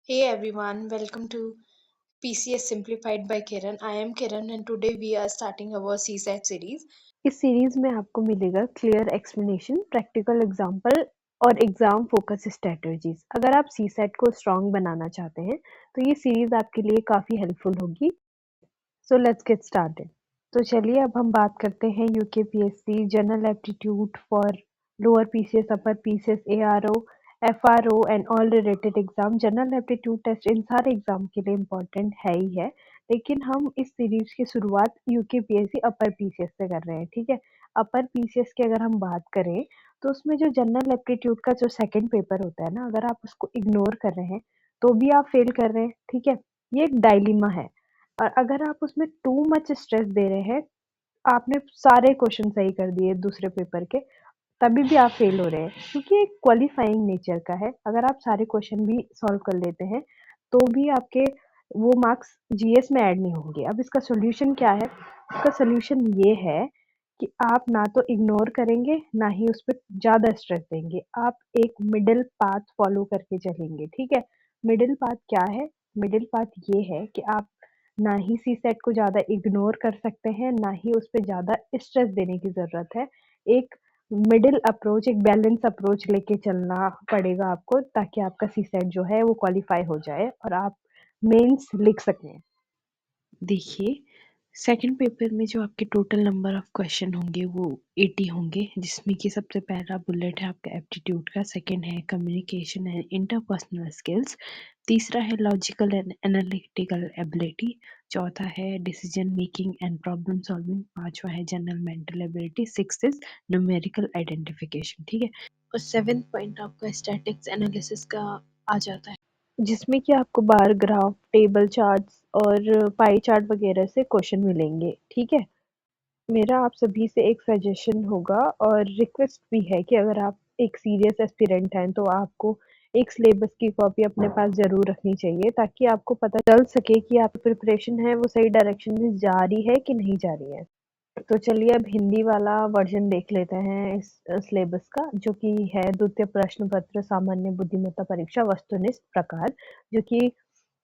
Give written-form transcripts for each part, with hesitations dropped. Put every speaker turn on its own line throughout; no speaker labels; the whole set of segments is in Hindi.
Hey everyone, welcome to PCS Simplified by Kiran. I am Kiran and today we are starting our CSAT series.
इस सीरीज में आपको मिलेगा क्लियर एक्सप्लेनेशन, प्रैक्टिकल एग्जाम्पल और एग्जाम फोकस स्ट्रेटजीज। अगर आप सीसेट को स्ट्रांग बनाना चाहते हैं तो ये सीरीज आपके लिए काफ़ी हेल्पफुल होगी। So let's get started. तो चलिए अब हम बात करते हैं UKPSC general aptitude for lower PCS, upper PCS, ARO, FRO and all related exam. General aptitude test इन सारे एग्जाम के लिए इम्पोर्टेंट है ही है, लेकिन हम इस सीरीज की शुरुआत यूकेपीएससी अपर पीसीएस से कर रहे हैं। ठीक है, अपर पीसीएस की अगर हम बात करें तो उसमें जो जनरल एप्टीट्यूड का जो सेकंड पेपर होता है ना, अगर आप उसको इग्नोर कर रहे हैं तो भी आप फेल कर रहे हैं। ठीक है, ये एक डायलिमा है। और अगर आप उसमें टू मच स्ट्रेस दे रहे हैं, आपने सारे क्वेश्चन सही कर दिए दूसरे पेपर के, तभी भी आप फेल हो रहे हैं, क्योंकि एक क्वालिफाइंग नेचर का है। अगर आप सारे क्वेश्चन भी सॉल्व कर लेते हैं तो भी आपके वो मार्क्स जीएस में ऐड नहीं होंगे। अब इसका सोल्यूशन क्या है? इसका सोल्यूशन ये है कि आप ना तो इग्नोर करेंगे, ना ही उस पर ज़्यादा स्ट्रेस देंगे। आप एक मिडिल पाथ फॉलो करके चलेंगे। ठीक है, मिडिल पाथ क्या है? मिडिल पाथ ये है कि आप ना ही सी सेट को ज़्यादा इग्नोर कर सकते हैं, ना ही उस पे ज़्यादा स्ट्रेस देने की ज़रूरत है। एक मिडिल अप्रोच, एक बैलेंस अप्रोच लेके चलना पड़ेगा आपको, ताकि आपका सी सेट जो है वो क्वालिफाई हो जाए और आप मेंस लिख सकें।
देखिए, सेकंड पेपर में जो आपके टोटल नंबर ऑफ क्वेश्चन होंगे वो 80 होंगे, जिसमें कि सबसे पहला बुलेट है आपका एप्टीट्यूड का, सेकंड है कम्युनिकेशन एंड इंटरपर्सनल स्किल्स, तीसरा है लॉजिकल एंड एनालिटिकल एबिलिटी, चौथा है decision making and problem solving, पांचवा है general mental ability, sixth is numerical identification. ठीक है, और सेवेंथ पॉइंट आपका स्टैटिक्स एनालिसिस का आ जाता है,
जिसमें कि आपको बार ग्राफ, टेबल चार्ट्स और पाई चार्ट वगैरह से क्वेश्चन मिलेंगे। ठीक है, मेरा आप सभी से एक सजेशन होगा और रिक्वेस्ट भी है कि अगर आप एक सीरियस एस्पिरेंट हैं तो आपको एक सिलेबस की कॉपी अपने पास ज़रूर रखनी चाहिए, ताकि आपको पता चल सके कि आपकी प्रिपरेशन है वो सही डायरेक्शन में जा रही है कि नहीं जा रही है। तो चलिए अब हिंदी वाला वर्जन देख लेते हैं इस सिलेबस का, जो कि है द्वितीय प्रश्न पत्र सामान्य बुद्धिमत्ता परीक्षा वस्तुनिष्ठ प्रकार। जो कि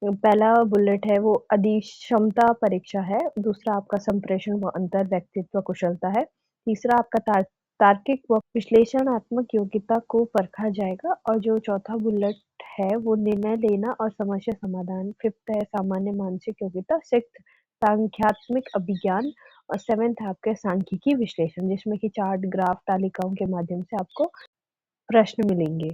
पहला बुलेट है वो अधिक्षमता परीक्षा है, दूसरा आपका संप्रेषण व अंतर व्यक्तित्व कुशलता है, तीसरा आपका तार्किक व विश्लेषणात्मक योग्यता को परखा जाएगा, और जो चौथा बुलेट है वो निर्णय लेना और समस्या समाधान, फिफ्थ है सामान्य मानसिक योग्यता, सिक्स्थ सांख्यात्मक अभिज्ञान, और सेवेंथ है आपके सांख्यिकी विश्लेषण, जिसमें कि चार्ट, ग्राफ, तालिकाओं के माध्यम से आपको प्रश्न मिलेंगे।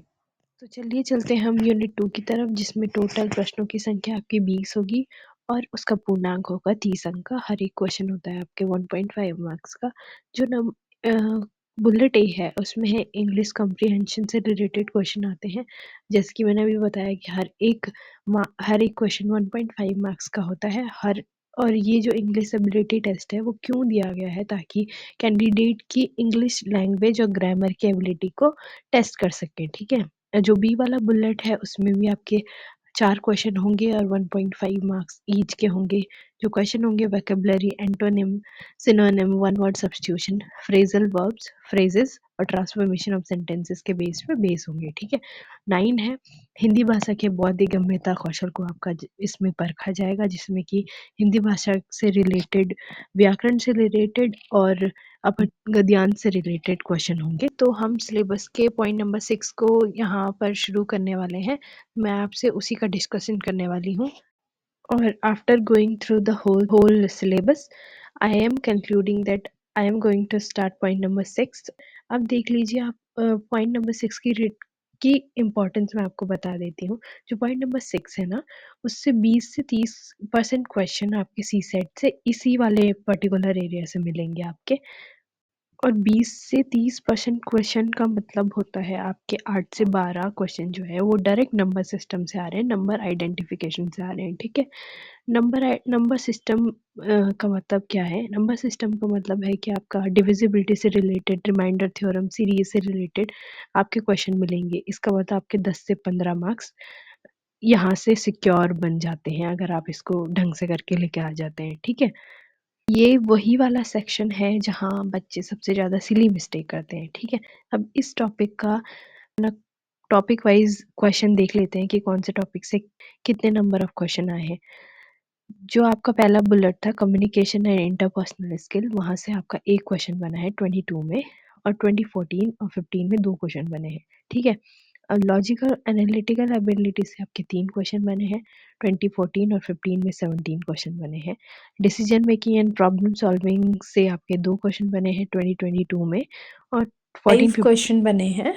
तो चलिए चलते हैं हम यूनिट 2 की तरफ, जिसमें टोटल प्रश्नों की संख्या आपकी 20 होगी और उसका पूर्णांक होगा 30 अंक का। हर एक क्वेश्चन होता है आपके 1.5 मार्क्स का। जो बुलेट ए है उसमें है इंग्लिश कॉम्प्रिहेंशन से रिलेटेड क्वेश्चन आते हैं। जैसे कि मैंने अभी बताया कि हर एक क्वेश्चन 1.5 मार्क्स का होता है। और ये जो इंग्लिश एबिलिटी टेस्ट है वो क्यों दिया गया है, ताकि कैंडिडेट की इंग्लिश लैंग्वेज और ग्रामर की एबिलिटी को टेस्ट कर सकें। ठीक है, जो बी वाला बुलेट है उसमें भी आपके 4 क्वेश्चन होंगे और 1.5 मार्क्स ईच के होंगे। जो क्वेश्चन होंगे vocabulary, antonym, synonym, one word substitution, phrasal verbs, phrases और ट्रांसफॉर्मेशन ऑफ सेंटेंसेस के बेस पे बेस होंगे। ठीक है, 9 है हिंदी भाषा के बौद्धिक गम्यता कौशल को आपका इसमें परखा जाएगा, जिसमें कि हिंदी भाषा से रिलेटेड, व्याकरण से रिलेटेड और अपन गद्यांश से रिलेटेड क्वेश्चन होंगे। तो हम सिलेबस के पॉइंट नंबर 6 को यहाँ पर शुरू करने वाले हैं। मैं आपसे उसी का डिस्कशन करने वाली हूँ। और after going through the whole syllabus, I am concluding that I am going to start point number 6। अब देख लीजिए आप, पॉइंट नंबर 6 की इम्पोर्टेंस मैं आपको बता देती हूँ। जो पॉइंट नंबर 6 है ना, उससे 20 से 30% क्वेश्चन आपके सी सेट से इसी वाले पर्टिकुलर एरिया से मिलेंगे आपके। और 20 से 30% क्वेश्चन का मतलब होता है आपके 8 से 12 क्वेश्चन जो है वो डायरेक्ट नंबर सिस्टम से आ रहे हैं, नंबर आइडेंटिफिकेशन से आ रहे हैं। ठीक है, नंबर सिस्टम का मतलब क्या है? नंबर सिस्टम का मतलब है कि आपका डिविजिबिलिटी से रिलेटेड, रिमाइंडर थ्योरम, सीरीज से रिलेटेड आपके क्वेश्चन मिलेंगे। इसका मतलब आपके 10 से 15 मार्क्स यहाँ से सिक्योर बन जाते हैं, अगर आप इसको ढंग से करके लेके आ जाते हैं। ठीक है, ये वही वाला सेक्शन है जहाँ बच्चे सबसे ज़्यादा सिली मिस्टेक करते हैं। ठीक है, अब इस टॉपिक का ना टॉपिक वाइज क्वेश्चन देख लेते हैं कि कौन से टॉपिक से कितने नंबर ऑफ क्वेश्चन आए हैं। जो आपका पहला बुलेट था कम्युनिकेशन एंड इंटरपर्सनल स्किल, वहाँ से आपका एक क्वेश्चन बना है 22 में, और 2014 और 15 में 2 क्वेश्चन बने हैं, ठीक है। अब लॉजिकल एनालिटिकल एबिलिटी से आपके 3 क्वेश्चन बने हैं, 2014 और 15 में 17 क्वेश्चन बने हैं। Decision making and problem solving से आपके 2 क्वेश्चन बने हैं 2022 में, और 14
5 क्वेश्चन बने हैं।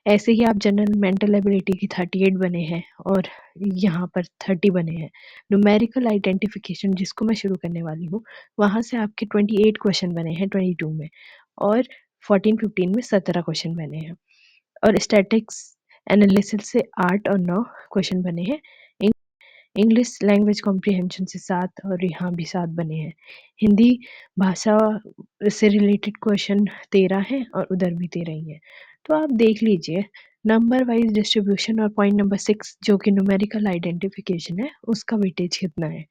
ऐसे ही आप जनरल मेंटल एबिलिटी की 38 बने हैं, और यहाँ पर 30 बने हैं। न्यूमेरिकल आइडेंटिफिकेशन जिसको मैं शुरू करने वाली हूँ, वहाँ से आपके 28 क्वेश्चन बने हैं 22 में, और 14-15 में 17 क्वेश्चन बने हैं। और स्टैटिक्स एनालिसिस से 8 और 9 क्वेश्चन बने हैं। इंग्लिश लैंग्वेज कॉम्प्रिहेंशन से 7 और यहाँ भी 7 बने हैं। हिंदी भाषा से रिलेटेड क्वेश्चन 13 हैं और उधर भी 13 ही हैं। तो आप देख लीजिए नंबर वाइज डिस्ट्रीब्यूशन और पॉइंट नंबर 6 जो कि न्यूमेरिकल आइडेंटिफिकेशन है उसका वेटेज कितना है।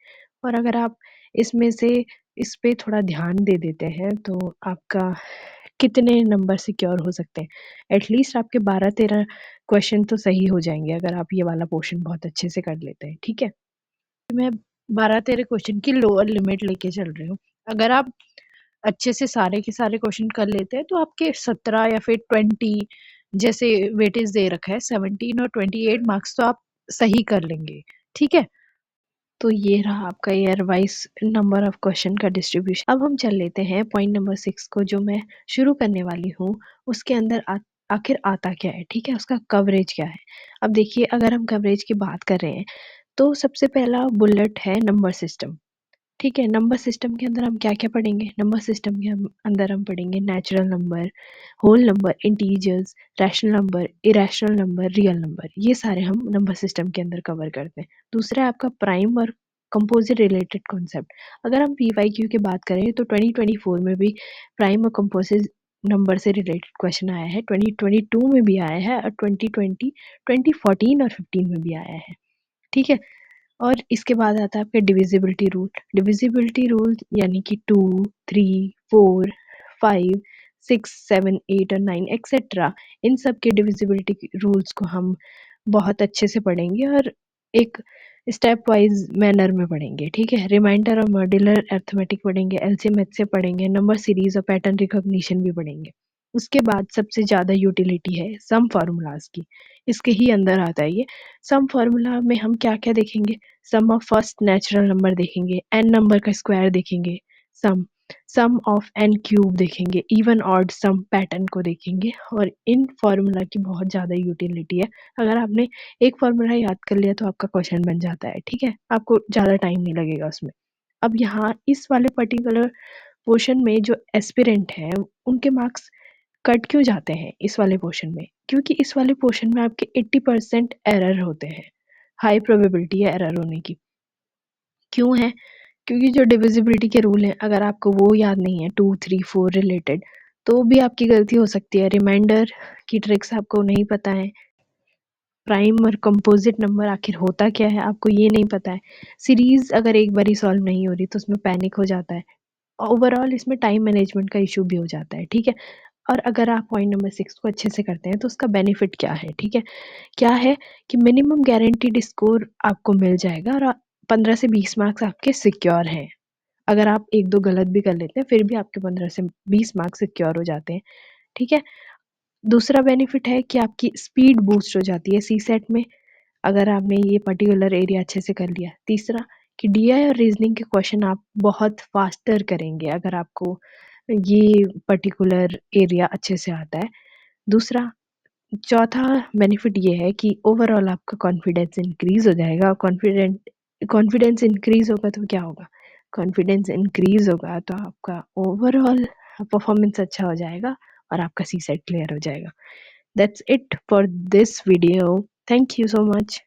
और अगर आप इसमें से इस पे थोड़ा ध्यान दे देते हैं तो आपका कितने नंबर सिक्योर हो सकते हैं। एटलीस्ट आपके 12-13 क्वेश्चन तो सही हो जाएंगे अगर आप ये वाला पोर्शन बहुत अच्छे से कर लेते हैं, ठीक है। मैं 12-13 क्वेश्चन की लोअर लिमिट लेके चल रही हूँ। अगर आप अच्छे से सारे के सारे क्वेश्चन कर लेते हैं तो आपके 17 या फिर 20 जैसे वेटेज दे रखा है, 17 और 28 मार्क्स तो आप सही कर लेंगे, ठीक है। तो ये रहा आपका year wise number of question का डिस्ट्रीब्यूशन। अब हम चल लेते हैं पॉइंट नंबर 6 को, जो मैं शुरू करने वाली हूँ। उसके अंदर आखिर आता क्या है, ठीक है, उसका कवरेज क्या है। अब देखिए अगर हम कवरेज की बात कर रहे हैं तो सबसे पहला बुलेट है नंबर सिस्टम, ठीक है। नंबर सिस्टम के अंदर हम क्या क्या पढ़ेंगे, नंबर सिस्टम के अंदर हम पढ़ेंगे natural number, whole number, integers, rational number, irrational number, real number, ये सारे हम नंबर सिस्टम के अंदर कवर करते हैं। दूसरा है आपका प्राइम और कंपोजिट रिलेटेड कॉन्सेप्ट। अगर हम पीवाईक्यू की बात करें तो 2024 में भी प्राइम और कंपोजिट नंबर से रिलेटेड क्वेश्चन आया है, 2022 में भी आया है, और 2020, 2014 और 15 में भी आया है, ठीक है। और इसके बाद आता है आपका डिविजिबिलिटी रूल। डिविजिबिलिटी रूल यानी कि 2, 3, 4, 5, 6, 7, 8 और 9 एक्सेट्रा, इन सब के डिविजिबिलिटी रूल्स को हम बहुत अच्छे से पढ़ेंगे और एक स्टेप वाइज मैनर में पढ़ेंगे, ठीक है। रिमाइंडर और मॉड्यूलर अर्थमेटिक पढ़ेंगे, एलसीएम से पढ़ेंगे, नंबर सीरीज और पैटर्न रिकॉग्निशन भी पढ़ेंगे। उसके बाद सबसे ज़्यादा यूटिलिटी है सम फार्मूलाज की, इसके ही अंदर आता है ये। सम फार्मूला में हम क्या क्या देखेंगे, सम ऑफ फर्स्ट नेचुरल नंबर देखेंगे, एन नंबर का स्क्वायर देखेंगे, सम सम ऑफ एन क्यूब देखेंगे, इवन ऑड सम पैटर्न को देखेंगे। और इन फार्मूला की बहुत ज़्यादा यूटिलिटी है। अगर आपने एक फार्मूला याद कर लिया तो आपका क्वेश्चन बन जाता है, ठीक है, आपको ज़्यादा टाइम नहीं लगेगा उसमें। अब यहाँ इस वाले पर्टिकुलर पोर्शन में जो एस्पिरेंट हैं उनके मार्क्स कट क्यों जाते हैं इस वाले पोर्शन में, क्योंकि इस वाले पोर्शन में आपके 80% एरर होते हैं, हाई प्रोबेबिलिटी है एरर होने की। क्यों है, क्योंकि जो डिविजिबिलिटी के रूल हैं अगर आपको वो याद नहीं है 2, 3, 4 रिलेटेड, तो भी आपकी गलती हो सकती है। रिमाइंडर की ट्रिक्स आपको नहीं पता है, प्राइम और कंपोजिट नंबर आखिर होता क्या है आपको ये नहीं पता है, सीरीज अगर एक बारी सॉल्व नहीं हो रही तो उसमें पैनिक हो जाता है, ओवरऑल इसमें टाइम मैनेजमेंट का इशू भी हो जाता है, ठीक है। और अगर आप पॉइंट नंबर 6 को अच्छे से करते हैं तो उसका बेनिफिट क्या है, ठीक है, क्या है कि मिनिमम गारंटीड स्कोर आपको मिल जाएगा और 15 से 20 मार्क्स आपके सिक्योर हैं। अगर आप एक दो गलत भी कर लेते हैं फिर भी आपके 15 से 20 मार्क्स सिक्योर हो जाते हैं, ठीक है। दूसरा बेनिफिट है कि आपकी स्पीड बूस्ट हो जाती है सीसेट में अगर आपने ये पर्टिकुलर एरिया अच्छे से कर लिया। तीसरा कि डीआई और रीजनिंग के क्वेश्चन आप बहुत फास्टर करेंगे अगर आपको ये पर्टिकुलर एरिया अच्छे से आता है। दूसरा चौथा बेनिफिट ये है कि ओवरऑल आपका कॉन्फिडेंस इंक्रीज हो जाएगा। कॉन्फिडेंस इंक्रीज होगा तो क्या होगा, कॉन्फिडेंस इंक्रीज होगा तो आपका ओवरऑल परफॉर्मेंस अच्छा हो जाएगा और आपका सी सेट क्लियर हो जाएगा। That's it for this video, thank you so much.